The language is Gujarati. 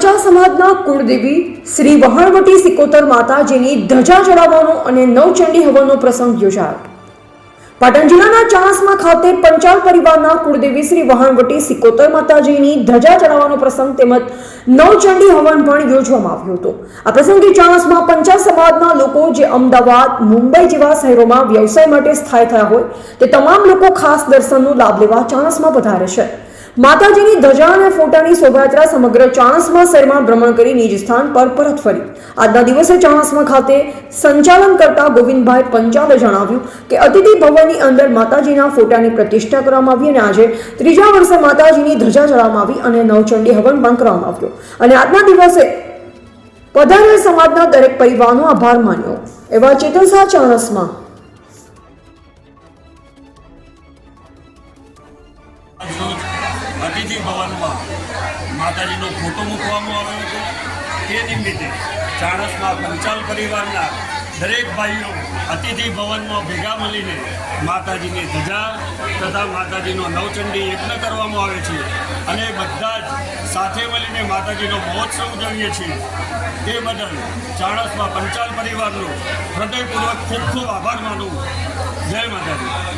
પંચાલ સમાજના કુળદેવી શ્રી વહાણવટી સિકોતર માતાજીની ધજા ચડાવવાનો અને નવચંડી હવનનો પ્રસંગ યોજાયો। પાટણ જિલ્લાના ચાણસ્મા ખાતે પંચાલ પરિવારના કુળદેવી શ્રી વહાણવટી સિકોતર માતાજીની ધજા ચડાવવાનો પ્રસંગ તેમજ નવચંડી હવન પણ યોજવામાં આવ્યો હતો। આ પ્રસંગે ચાણસ્મા પંચાલ સમાજના લોકો જે અમદાવાદ, મુંબઈ જેવા શહેરોમાં વ્યવસાય માટે સ્થાયી થયા હોય તે તમામ લોકો ખાસ દર્શનનો લાભ લેવા ચાણસ્મા પધારે છે। માતાજીની ધજા અને ફોટાની શોભાયાત્રા સમગ્ર ચાણસ્મા શહેરમાં ભ્રમણ કરી નિજ સ્થાન પર પરત ફરી। આજના દિવસે ચાણસ્મા ખાતે સંચાલન કરતા ગોવિંદભાઈ પંચાલે જણાવ્યું કે અતિથિ ભવનની અંદર માતાજીના ફોટાની પ્રતિષ્ઠા કરવામાં આવી અને આજે ત્રીજા વર્ષે માતાજીની ધજા ચડાવવામાં આવી અને નવચંડી હવન પણ કરવામાં આવ્યો અને આજના દિવસે પધારેલ સમાજના દરેક પરિવારનો આભાર માન્યો। એવા ચેતન શાહ ચાણસ્મા। અતિથિ ભવનમાં માતાજીનો ફોટો મૂકવામાં આવ્યો હતો। તે નિમિત્તે ચાણસ્મા પંચાલ પરિવારના દરેક ભાઈઓ અતિથિ ભવનમાં ભેગા મળીને માતાજીની ધજા તથા માતાજીનો નવચંડી યજ્ઞ કરવામાં આવે છે અને બધા જ સાથે મળીને માતાજીનો મહોત્સવ ઉજવીએ છીએ। તે બદલ ચાણસ્મા પંચાલ પરિવારનો હૃદયપૂર્વક ખૂબ ખૂબ આભાર માનું। જય માતાજી।